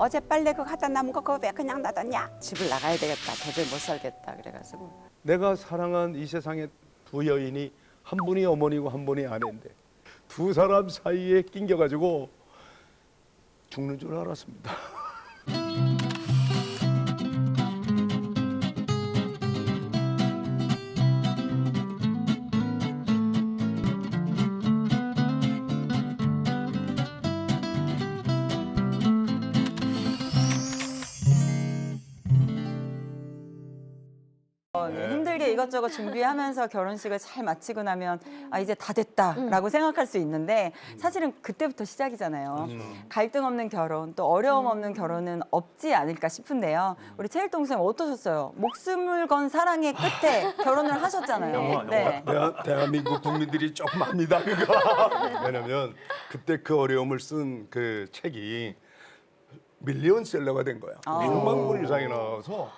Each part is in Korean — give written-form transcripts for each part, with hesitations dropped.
어제 빨래 그거 갖다 남은 거 그거 왜 그냥 놔뒀냐? 집을 나가야 되겠다. 도저히 못 살겠다. 그래가지고 내가 사랑한 이 세상의 두 여인이 한 분이 어머니고 한 분이 아내인데 두 사람 사이에 낑겨가지고 죽는 줄 알았습니다. 힘들게 이것저것 준비하면서 결혼식을 잘 마치고 나면 아 이제 다 됐다라고 생각할 수 있는데 사실은 그때부터 시작이잖아요. 갈등 없는 결혼 또 어려움 없는 결혼은 없지 않을까 싶은데요. 우리 최일동 선생님 어떠셨어요? 목숨을 건 사랑의 끝에 결혼을 하셨잖아요. 네. 대한민국 국민들이 조금 압니다. 그거. 왜냐면 그때 그 어려움을 쓴 그 책이 밀리언셀러가 된 거야. 100만 권 이상이 나와서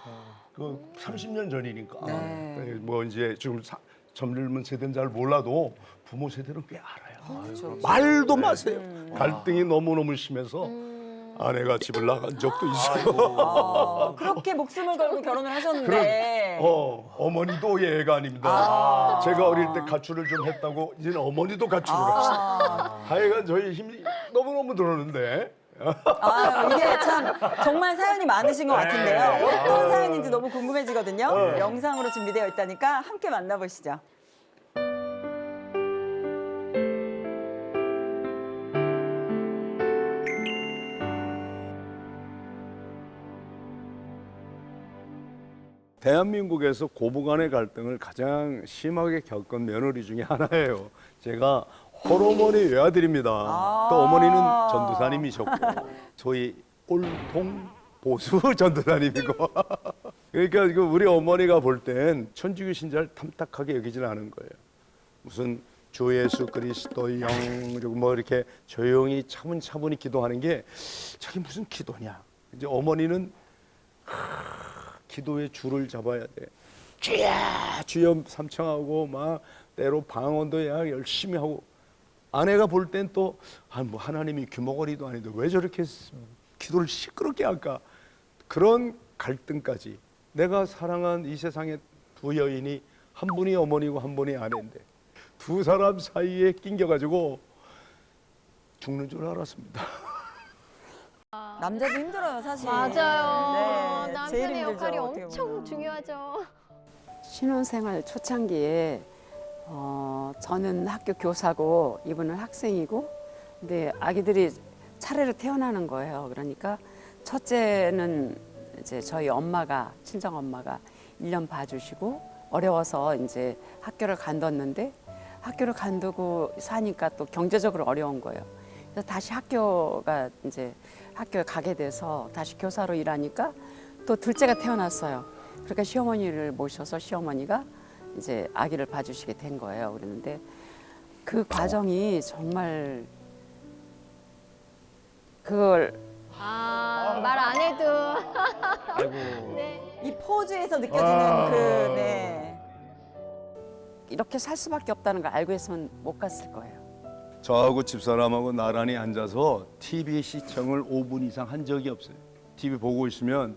그 30년 전이니까 네. 뭐 이제 지금 젊은 세대는 잘 몰라도 부모 세대는 꽤 알아요. 그렇죠. 말도 마세요. 갈등이 너무너무 심해서 아내가 집을 나간 적도 있어요. 그렇게 목숨을 걸고 결혼을 하셨는데 어머니도 예가 아닙니다. 제가 어릴 때 가출을 좀 했다고 이제는 어머니도 가출을 했어요. 하여간 저희 힘이 너무너무 들었는데 이게 참 정말 사연이 많으신 것 같은데요. 어떤 사연인지 너무 궁금해지거든요. 영상으로 준비되어 있다니까 함께 만나보시죠. 대한민국에서 고부간의 갈등을 가장 심하게 겪은 며느리 중에 하나예요. 제가 홀어머니 외아들입니다. 또 어머니는 전도사님이셨고 저희 꼴통 보수 전도사님이고 그러니까 우리 어머니가 볼 땐 천주교 신자를 탐탁하게 여기지는 않은 거예요. 무슨 주 예수 그리스도 영 그리고 뭐 이렇게 조용히 차분차분히 기도하는 게 저게 무슨 기도냐. 이제 어머니는 기도의 줄을 잡아야 돼. 주야 주여 삼청하고 막 때로 방언도 열심히 하고 아내가 볼 땐 또 뭐 하나님이 규모거리도 아닌데 왜 저렇게 기도를 시끄럽게 할까? 그런 갈등까지 내가 사랑한 이 세상의 두 여인이 한 분이 어머니고 한 분이 아내인데 두 사람 사이에 낑겨가지고 죽는 줄 알았습니다. 남자도 힘들어요, 사실. 맞아요. 네, 제일 남편의 힘들죠, 역할이 어떻게 엄청 보면. 중요하죠. 신혼생활 초창기에 저는 학교 교사고 이분은 학생이고 근데 아기들이 차례로 태어나는 거예요. 그러니까 첫째는 이제 저희 엄마가 친정 엄마가 1년 봐주시고 어려워서 이제 학교를 간뒀는데 학교를 간두고 사니까 또 경제적으로 어려운 거예요. 그래서 다시 학교에 가게 돼서 다시 교사로 일하니까 또 둘째가 태어났어요. 그러니까 시어머니를 모셔서 시어머니가 이제 아기를 봐주시게 된 거예요. 그랬는데 그 과정이 정말 그걸 말 안 해도. 아이고. 네. 이 포즈에서 느껴지는 네. 이렇게 살 수밖에 없다는 걸 알고 있으면 못 갔을 거예요. 저하고 집사람하고 나란히 앉아서 TV 시청을 5분 이상 한 적이 없어요. TV 보고 있으면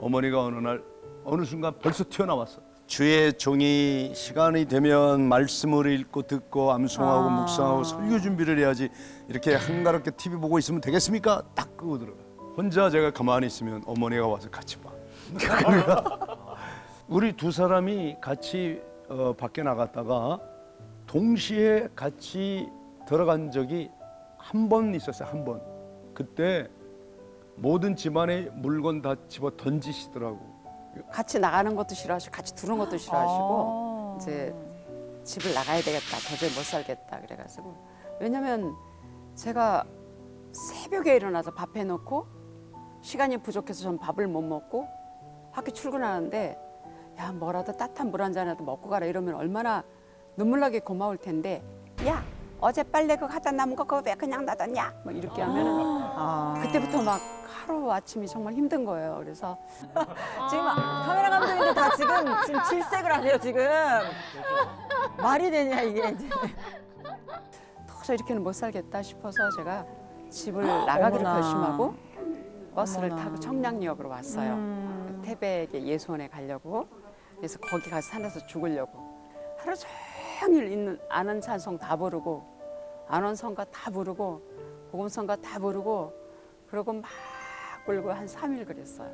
어머니가 어느 날 어느 순간 벌써 튀어나왔어. 주의 종이 시간이 되면 말씀을 읽고 듣고 암송하고 묵상하고 설교 준비를 해야지 이렇게 한가롭게 TV 보고 있으면 되겠습니까? 딱 끄고 들어가. 혼자 제가 가만히 있으면 어머니가 와서 같이 봐. 우리 두 사람이 같이 밖에 나갔다가 동시에 같이 들어간 적이 한 번 있었어요. 한 번. 그때 모든 집안의 물건 다 집어 던지시더라고. 같이 나가는 것도 싫어하시고 같이 두는 것도 싫어하시고 이제 집을 나가야 되겠다. 도저히 못 살겠다. 그래가지고 왜냐면 제가 새벽에 일어나서 밥 해놓고 시간이 부족해서 전 밥을 못 먹고 학교 출근하는데 야 뭐라도 따뜻한 물 한 잔이라도 먹고 가라 이러면 얼마나 눈물 나게 고마울 텐데 야 어제 빨래 그거 갖다 남은 거 그거 왜 그냥 놔뒀냐? 막 이렇게 하면은 그때부터 막 하루 아침이 정말 힘든 거예요. 그래서 지금 카메라 감독님들 다 지금 질색을 하세요, 지금. 말이 되냐, 이게 이제. 도저히 이렇게는 못 살겠다 싶어서 제가 집을 나가기로 어머나. 결심하고 버스를 어머나. 타고 청량리역으로 왔어요. 음. 태백의 예수원에 가려고. 그래서 거기 가서 산에서 죽으려고. 하루 종일 있는 아는 찬송 다 부르고 안원 성가 다 부르고 복음 성가 다 부르고 그러고 막 불고 한 3일 그랬어요.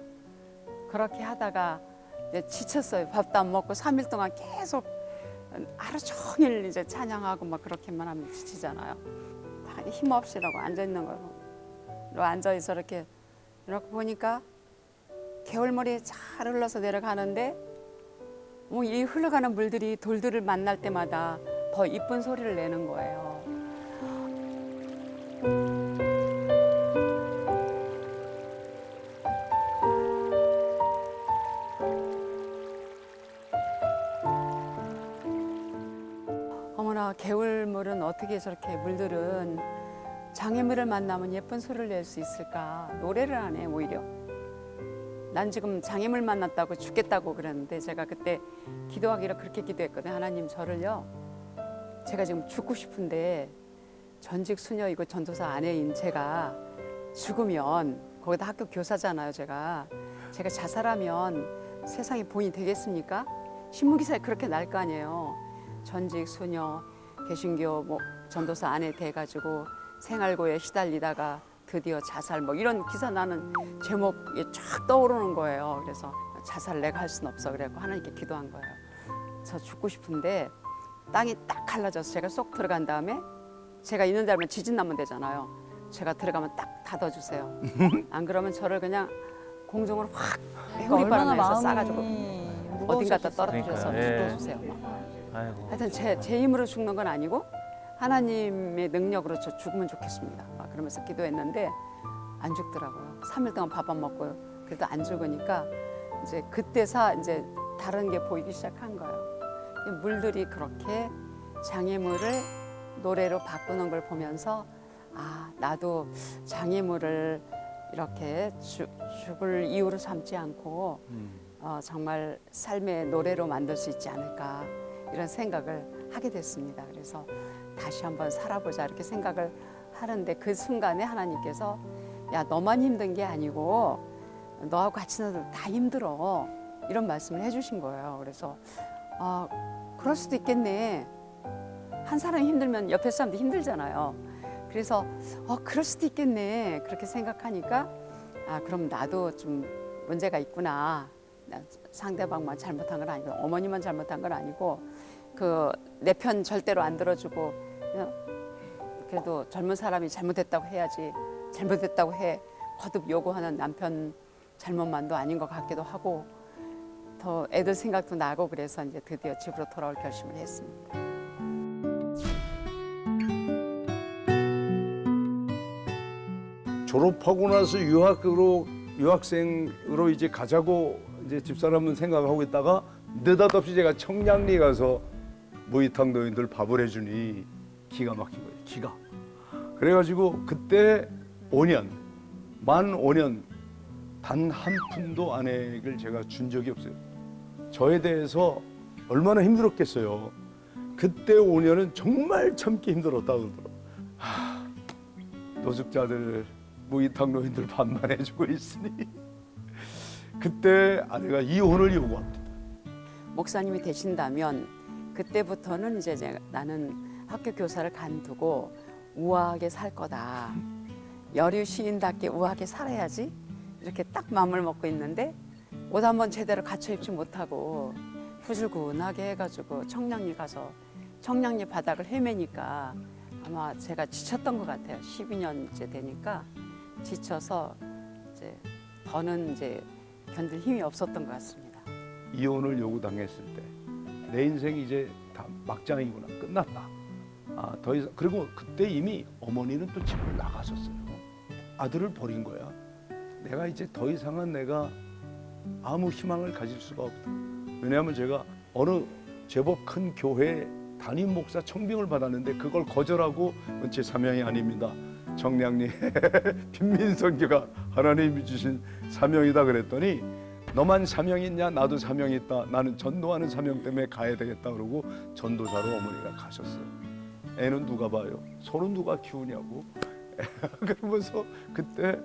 그렇게 하다가 이제 지쳤어요. 밥도 안 먹고 3일 동안 계속 하루 종일 이제 찬양하고 막 그렇게만 하면 지치잖아요. 다 힘없이라고 앉아 있는 거로 앉아 있어 이렇게 보니까 개울물이 잘 흘러서 내려가는데 뭐 이 흘러가는 물들이 돌들을 만날 때마다 더 이쁜 소리를 내는 거예요. 어머나 개울물은 어떻게 저렇게 물들은 장애물을 만나면 예쁜 소리를 낼 수 있을까? 노래를 안 해 오히려. 난 지금 장애물 만났다고 죽겠다고 그랬는데 제가 그때 기도하기로 그렇게 기도했거든요. 하나님 저를요. 제가 지금 죽고 싶은데 전직 수녀이고 전도사 아내인 제가 죽으면 거기다 학교 교사잖아요. 제가 자살하면 세상에 본이 되겠습니까? 신문기사에 그렇게 날 거 아니에요. 전직 수녀 개신교 뭐 전도사 아내 돼가지고 생활고에 시달리다가 드디어 자살 뭐 이런 기사 나는 제목이 쫙 떠오르는 거예요. 그래서 자살 내가 할 수는 없어 그래갖고 하나님께 기도한 거예요. 저 죽고 싶은데 땅이 딱 갈라져서 제가 쏙 들어간 다음에 제가 있는 데 알면 지진 나면 되잖아요. 제가 들어가면 딱 닫아주세요. 안 그러면 저를 그냥 공중으로 확 얼마나 뿌리바람에서 마음이 싸가지고 어딘 갖다 떨어뜨려서 그러니까요. 예. 죽어주세요. 아이고. 하여튼 제 힘으로 죽는 건 아니고 하나님의 능력으로 저 죽으면 좋겠습니다. 막 그러면서 기도했는데 안 죽더라고요. 3일 동안 밥 안 먹고요. 그래도 안 죽으니까 이제 그때서 이제 다른 게 보이기 시작한 거예요. 물들이 그렇게 장애물을 노래로 바꾸는 걸 보면서 아 나도 장애물을 이렇게 죽을 이유로 삼지 않고 정말 삶의 노래로 만들 수 있지 않을까 이런 생각을 하게 됐습니다. 그래서 다시 한번 살아보자 이렇게 생각을 하는데 그 순간에 하나님께서 야 너만 힘든 게 아니고 너하고 같이 나도 다 힘들어 이런 말씀을 해주신 거예요. 그래서 아 그럴 수도 있겠네. 한 사람이 힘들면 옆에 사람도 힘들잖아요. 그래서 그럴 수도 있겠네 그렇게 생각하니까 아 그럼 나도 좀 문제가 있구나. 상대방만 잘못한 건 아니고 어머니만 잘못한 건 아니고 그 내 편 절대로 안 들어주고 그래도 젊은 사람이 잘못했다고 해야지 잘못했다고 해 거듭 요구하는 남편 잘못만도 아닌 것 같기도 하고 더 애들 생각도 나고 그래서 이제 드디어 집으로 돌아올 결심을 했습니다. 졸업하고 나서 유학생으로 이제 가자고 이제 집사람은 생각하고 있다가 느닷없이 제가 청량리 가서 무이탕 노인들 밥을 해주니 기가 막힌 거예요. 기가. 그래가지고 그때 5년, 만 5년 단 한 푼도 아내에게 제가 준 적이 없어요. 저에 대해서 얼마나 힘들었겠어요. 그때 5년은 정말 참기 힘들었다고 그러더라고요. 노숙자들, 무이탕 노인들 밥만 해주고 있으니 그때 아내가 이혼을 요구합니다. 목사님이 되신다면 그때부터는 이제 나는 학교 교사를 간두고 우아하게 살 거다. 여류 시인답게 우아하게 살아야지. 이렇게 딱 마음을 먹고 있는데 옷 한번 제대로 갖춰 입지 못하고 후줄근하게 해가지고 청량리 가서 청량리 바닥을 헤매니까 아마 제가 지쳤던 것 같아요. 12년째 되니까 지쳐서 이제 더는 이제 견딜 힘이 없었던 것 같습니다. 이혼을 요구당했을 때 내 인생이 이제 다 막장이구나, 끝났다. 더 이상 그리고 그때 이미 어머니는 또 집을 나가셨어요. 아들을 버린 거야. 내가 이제 더 이상은 내가 아무 희망을 가질 수가 없다. 왜냐하면 제가 어느 제법 큰 교회 담임 목사 청빙을 받았는데 그걸 거절하고 제 사명이 아닙니다. 청량리 빈민선교가 하나님이 주신 사명이다 그랬더니 너만 사명이 있냐? 나도 사명이 있다. 나는 전도하는 사명 때문에 가야 되겠다 그러고 전도사로 어머니가 가셨어요. 애는 누가 봐요? 손은 누가 키우냐고. 그러면서 그때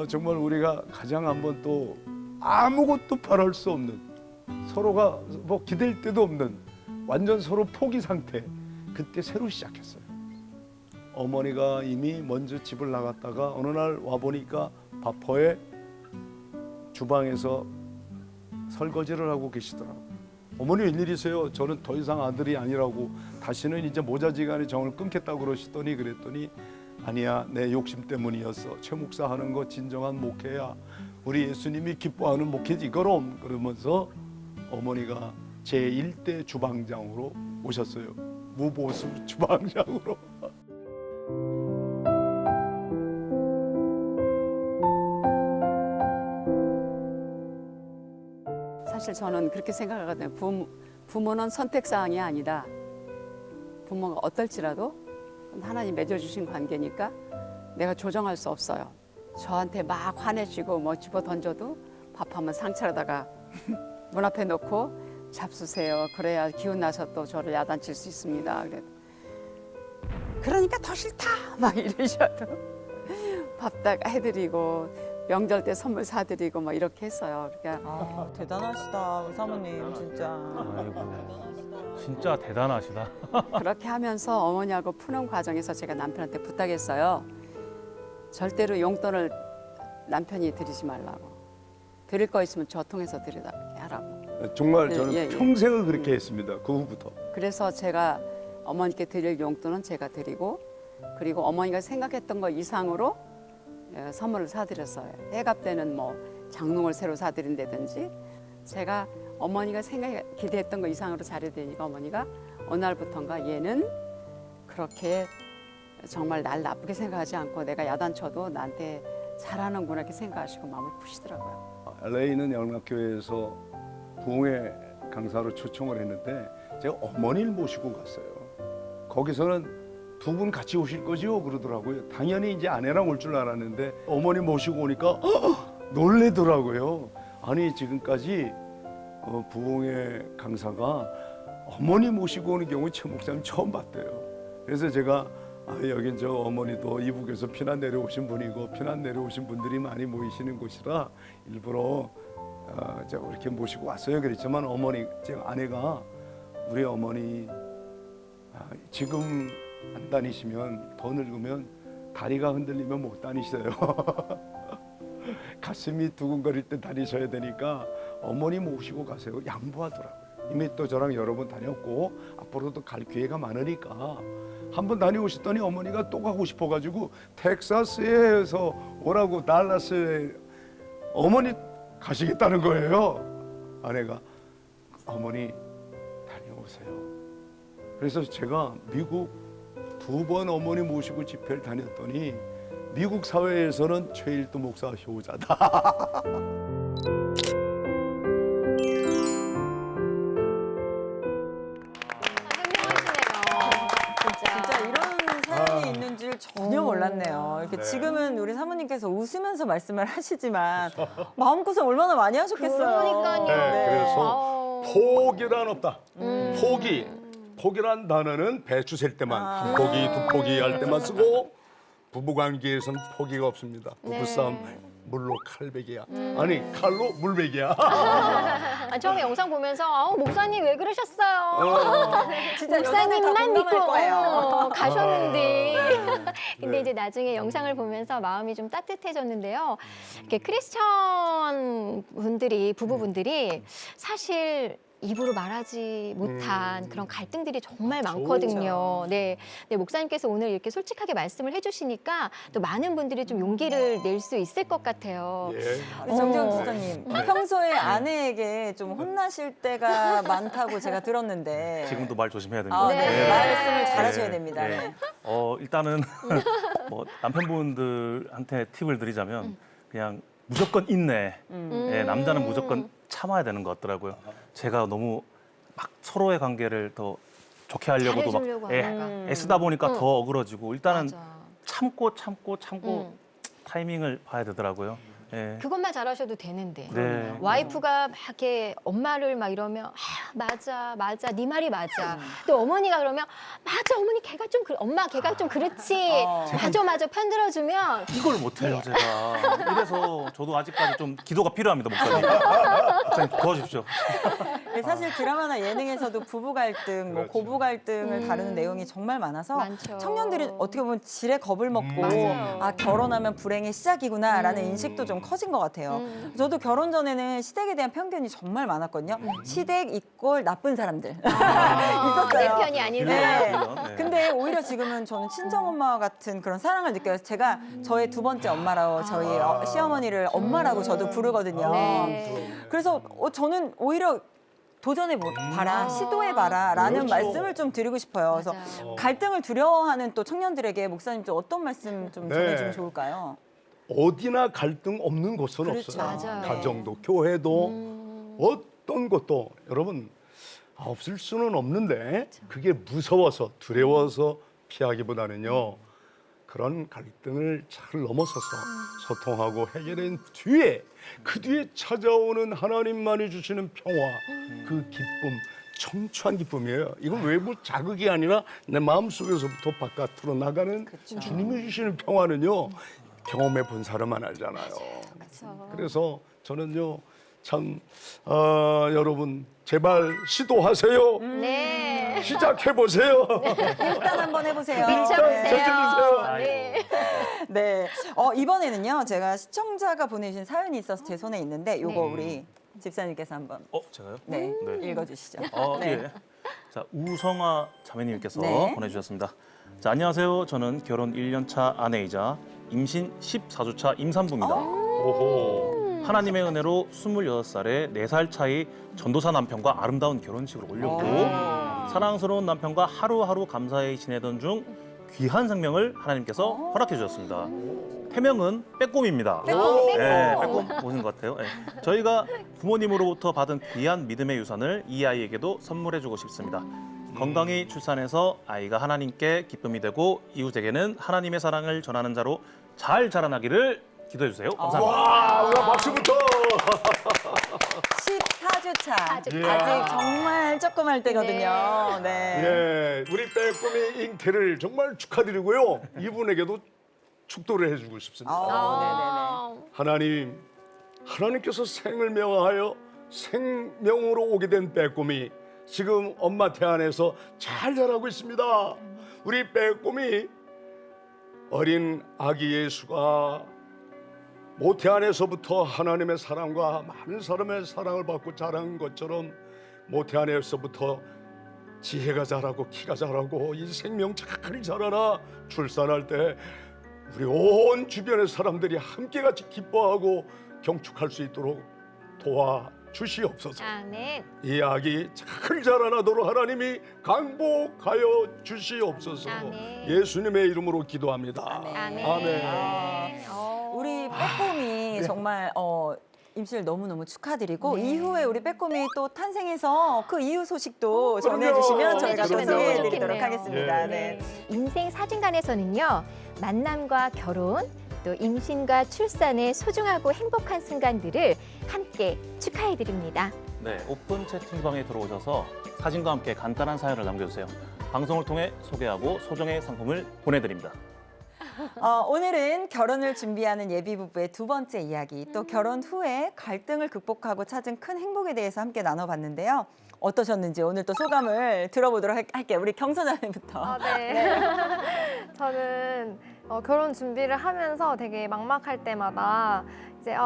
정말 우리가 가장 한번 또 아무것도 바랄 수 없는 서로가 뭐 기댈 데도 없는 완전 서로 포기 상태. 그때 새로 시작했어요. 어머니가 이미 먼저 집을 나갔다가 어느 날 와 보니까 바퍼에 주방에서 설거지를 하고 계시더라고요. 어머니 웬일이세요? 저는 더 이상 아들이 아니라고 다시는 이제 모자지간에 정을 끊겠다고 그러시더니 그랬더니 아니야 내 욕심 때문이었어. 최 목사 하는 거 진정한 목회야. 우리 예수님이 기뻐하는 목회지 이거럼. 그러면서 어머니가 제1대 주방장으로 오셨어요. 무보수 주방장으로. 사실 저는 그렇게 생각하거든요. 부모는 선택사항이 아니다. 부모가 어떨지라도 하나님 맺어주신 관계니까 내가 조정할 수 없어요. 저한테 막 화내시고 뭐 집어 던져도 밥 한번 상차려다가 문 앞에 놓고 잡수세요. 그래야 기운 나서 또 저를 야단칠 수 있습니다. 그러니까 더 싫다 막 이러셔도 밥 다 해드리고 명절 때 선물 사드리고 막 이렇게 했어요. 그러니까 대단하시다 우리 사모님 진짜. 아이고, 진짜 대단하시다. 그렇게 하면서 어머니하고 푸는 과정에서 제가 남편한테 부탁했어요. 절대로 용돈을 남편이 드리지 말라고. 드릴 거 있으면 저 통해서 드리다 하라고. 정말 예, 저는 예, 예. 평생을 그렇게 했습니다. 그 후부터. 그래서 제가 어머니께 드릴 용돈은 제가 드리고 그리고 어머니가 생각했던 거 이상으로 선물을 사드렸어요. 해갑 때는 뭐 장롱을 새로 사드린다든지 제가 어머니가 기대했던 거 이상으로 잘해드리니까 어머니가 어느 날부턴가 얘는 그렇게 정말 날 나쁘게 생각하지 않고 내가 야단쳐도 나한테 잘하는구나 이렇게 생각하시고 마음을 푸시더라고요. LA는 영락교회에서 부흥회 강사로 초청을 했는데 제가 어머니를 모시고 갔어요. 거기서는 두 분 같이 오실 거지요? 그러더라고요. 당연히 이제 아내랑 올 줄 알았는데 어머니 모시고 오니까 놀래더라고요. 아니 지금까지 부흥회 강사가 어머니 모시고 오는 경우 최 목사님 처음 봤대요. 그래서 제가 여긴 저 어머니도 이북에서 피난 내려오신 분이고 피난 내려오신 분들이 많이 모이시는 곳이라 일부러 제가 이렇게 모시고 왔어요. 그랬지만 어머니 제 아내가 우리 어머니 지금 안 다니시면 더 늙으면 다리가 흔들리면 못 다니셔요. 가슴이 두근거릴 때 다니셔야 되니까 어머니 모시고 가세요. 양보하더라고요. 이미 또 저랑 여러 번 다녔고 앞으로도 갈 기회가 많으니까 한번 다녀오셨더니 어머니가 또 가고 싶어가지고 텍사스에서 오라고 달라스에 어머니 가시겠다는 거예요. 아내가 어머니 다녀오세요. 그래서 제가 미국 2번 어머니 모시고 집회를 다녔더니 미국 사회에서는 최일도 목사 효자다. 현명하시네요. 진짜 이런 사연이 있는 줄 전혀 몰랐네요. 이렇게 네. 지금은 우리 사모님께서 웃으면서 말씀을 하시지만 마음고생 얼마나 많이 하셨겠어요. 그러니까요. 네, 그래서 아우. 포기란 없다. 포기란 단어는 배추 셀 때만 한 포기, 두 포기 할 때만 쓰고 부부관계에서는 포기가 없습니다. 부부싸움 물로 칼베기야. 아니 칼로 물베기야. 처음에 영상 보면서 목사님 왜 그러셨어요? 진짜 목사님만 믿고 거예요. 가셨는데. 근데 네. 이제 나중에 영상을 보면서 마음이 좀 따뜻해졌는데요. 이렇게 크리스천 분들이 부부분들이 사실 입으로 말하지 못한 그런 갈등들이 정말 많거든요. 네. 네, 목사님께서 오늘 이렇게 솔직하게 말씀을 해주시니까 또 많은 분들이 좀 용기를 낼 수 있을 것 같아요. 예. 우리 정재훈 지사님 평소에 아내에게 좀 혼나실 때가 많다고 제가 들었는데 지금도 말 조심해야 됩니다. 네. 네. 말씀을 잘하셔야 네. 됩니다. 네. 네. 일단은 뭐 남편분들한테 팁을 드리자면 그냥 무조건 인내. 예, 남자는 무조건 참아야 되는 것 같더라고요. 제가 너무 막 서로의 관계를 더 좋게 하려고도 잘해주려고 막 하다가. 애쓰다 보니까 더 어그러지고 일단은 맞아. 참고 음. 타이밍을 봐야 되더라고요. 예. 그것만 잘하셔도 되는데 네. 와이프가 막 이렇게 엄마를 막 이러면 아, 맞아 네 말이 맞아. 또 어머니가 그러면 맞아 어머니 걔가 좀 엄마 걔가 좀 그렇지. 맞아 편들어주면 이걸 못해요 제가. 이래서 저도 아직까지 좀 기도가 필요합니다 목사님. 목사님 도와주십시오. 사실 드라마나 예능에서도 부부 갈등, 뭐 그렇죠. 고부 갈등을 다루는 내용이 정말 많아서 많죠. 청년들이 어떻게 보면 지레 겁을 먹고 맞아요. 아 결혼하면 불행의 시작이구나라는 인식도 좀 커진 것 같아요. 저도 결혼 전에는 시댁에 대한 편견이 정말 많았거든요. 시댁 이꼴 나쁜 사람들 있었어요. 내 편이 아닌 네. 사람. 네. 근데 오히려 지금은 저는 친정엄마 같은 그런 사랑을 느껴요. 제가 저의 두 번째 엄마라고 저희 시어머니를 엄마라고 저도 부르거든요. 네. 그래서 저는 오히려 도전해봐라, 시도해봐라라는 그렇죠. 말씀을 좀 드리고 싶어요. 그래서 맞아요. 갈등을 두려워하는 또 청년들에게 목사님 좀 어떤 말씀 좀 네. 전해주면 좋을까요? 어디나 갈등 없는 곳은 그렇죠. 없어요. 맞아요. 가정도 교회도 어떤 것도 여러분 없을 수는 없는데 그게 무서워서 두려워서 피하기보다는요. 그런 갈등을 잘 넘어서서 소통하고 해결한 뒤에 그 뒤에 찾아오는 하나님만이 주시는 평화, 그 기쁨, 청초한 기쁨이에요. 이건 외부 자극이 아니라 내 마음속에서부터 바깥으로 나가는 주님이 주시는 평화는요. 경험해 본 사람만 알잖아요. 그래서 저는요. 참 여러분 제발 시도하세요. 네. 시작해 보세요. 일단 한번 해보세요. 해주세요. 네. 네. 이번에는요, 제가 시청자가 보내주신 사연이 있어서 제 손에 있는데, 요거 우리 집사님께서 한번 제가요? 네, 네. 읽어주시죠. 네. 예. 자, 우성아 자매님께서 네. 보내주셨습니다. 자, 안녕하세요. 저는 결혼 1년차 아내이자 임신 14주차 임산부입니다. 오호. 하나님의 은혜로 26살에 4살 차이 전도사 남편과 아름다운 결혼식을 올렸고 사랑스러운 남편과 하루하루 감사히 지내던 중 귀한 생명을 하나님께서 허락해 주셨습니다. 태명은 빼꼼입니다. 빼꼼. 네, 빼꼼 보신 것 같아요. 네. 저희가 부모님으로부터 받은 귀한 믿음의 유산을 이 아이에게도 선물해 주고 싶습니다. 건강히 출산해서 아이가 하나님께 기쁨이 되고 이웃에게는 하나님의 사랑을 전하는 자로 잘 자라나기를 기도해 주세요. 감사합니다. 와, 우리 박수부터. 14주차. 이야. 아직 정말 조그만 때거든요. 네. 예, 우리 빼꼼이 잉태를 정말 축하드리고요. 이분에게도 축도를 해주고 싶습니다. 하나님께서 생을 명하여 생명으로 오게 된 빼꼼이 지금 엄마 태안에서 잘 자라고 있습니다. 우리 빼꼼이 어린 아기 예수가 모태 안에서부터 하나님의 사랑과 많은 사람의 사랑을 받고 자란 것처럼 모태 안에서부터 지혜가 자라고 키가 자라고 이 생명 잘 자라나 출산할 때 우리 온 주변의 사람들이 함께 같이 기뻐하고 경축할 수 있도록 도와주시옵소서. 아멘. 이 아기 잘 자라나도록 하나님이 강복하여 주시옵소서. 아멘. 예수님의 이름으로 기도합니다. 아멘. 아멘. 우리 빼꼼이 정말 임신을 너무너무 축하드리고 이후에 우리 빼꼼이 또 탄생해서 그 이후 소식도 전해주시면 저희가 또 전해주시면 너무 소개해드리도록 좋겠네요. 하겠습니다. 예. 네. 인생 사진관에서는요, 만남과 결혼, 또 임신과 출산의 소중하고 행복한 순간들을 함께 축하해드립니다. 네, 오픈 채팅방에 들어오셔서 사진과 함께 간단한 사연을 남겨주세요. 방송을 통해 소개하고 소정의 상품을 보내드립니다. 오늘은 결혼을 준비하는 예비부부의 두 번째 이야기, 또 결혼 후에 갈등을 극복하고 찾은 큰 행복에 대해서 함께 나눠봤는데요. 어떠셨는지 오늘 또 소감을 들어보도록 할게요. 우리 경선자님부터. 네. 저는 결혼 준비를 하면서 되게 막막할 때마다 이제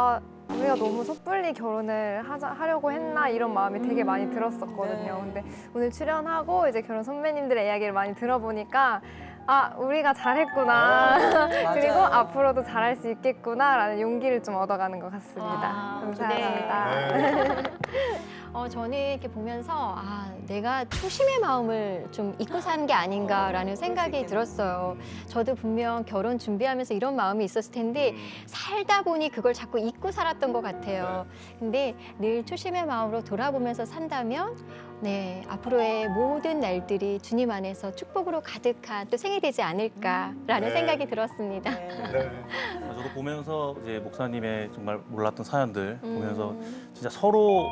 우리가 너무 섣불리 결혼을 하려고 했나 이런 마음이 되게 많이 들었었거든요. 근데 오늘 출연하고 이제 결혼 선배님들의 이야기를 많이 들어보니까 우리가 잘했구나. 그리고 맞아요. 앞으로도 잘할 수 있겠구나라는 용기를 좀 얻어가는 것 같습니다. 감사합니다. 저는 이렇게 보면서 내가 초심의 마음을 좀 잊고 사는 게 아닌가라는 생각이 들었어요. 저도 분명 결혼 준비하면서 이런 마음이 있었을 텐데 살다 보니 그걸 자꾸 잊고 살았던 것 같아요. 근데 늘 초심의 마음으로 돌아보면서 산다면 앞으로의 모든 날들이 주님 안에서 축복으로 가득한 또 생이 되지 않을까라는 생각이 들었습니다. 네. 저도 저도 보면서 이제 목사님의 정말 몰랐던 사연들 보면서 진짜 서로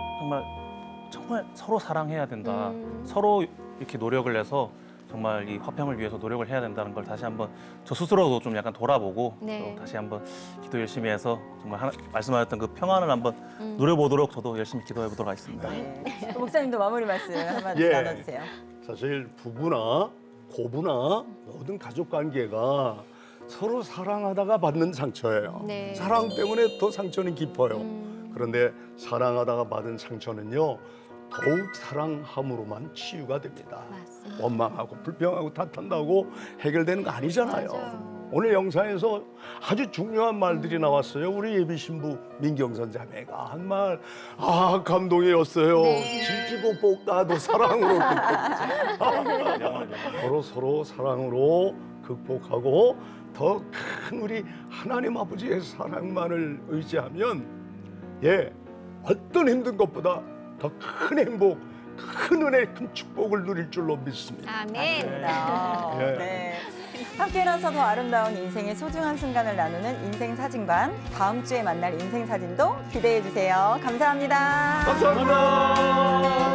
정말 서로 사랑해야 된다. 서로 이렇게 노력을 해서 정말 이 화평을 위해서 노력을 해야 된다는 걸 다시 한번 저 스스로도 좀 약간 돌아보고 네. 또 다시 한번 기도 열심히 해서 정말 말씀하셨던 그 평안을 한번 누려보도록 저도 열심히 기도해 보도록 하겠습니다. 네. 또 목사님도 마무리 말씀 한마디 예. 나눠주세요. 사실 부부나 고부나 모든 가족 관계가 서로 사랑하다가 받는 상처예요. 네. 사랑 때문에 더 상처는 깊어요. 그런데 사랑하다가 받은 상처는요, 더욱 사랑함으로만 치유가 됩니다. 맞습니다. 원망하고 불평하고 탓한다고 해결되는 거 아니잖아요. 맞아요. 오늘 영상에서 아주 중요한 말들이 나왔어요. 우리 예비 신부 민경선 자매가 한 말, 아 감동이었어요. 네. 지지고 볶아도 사랑으로 극복하자. 서로 사랑으로 극복하고 더 큰 우리 하나님 아버지의 사랑만을 의지하면 어떤 힘든 것보다 더 큰 행복, 큰 은혜, 큰 축복을 누릴 줄로 믿습니다. 아멘. 예. 네. 함께라서 더 아름다운 인생의 소중한 순간을 나누는 인생 사진관. 다음 주에 만날 인생 사진도 기대해 주세요. 감사합니다. 감사합니다.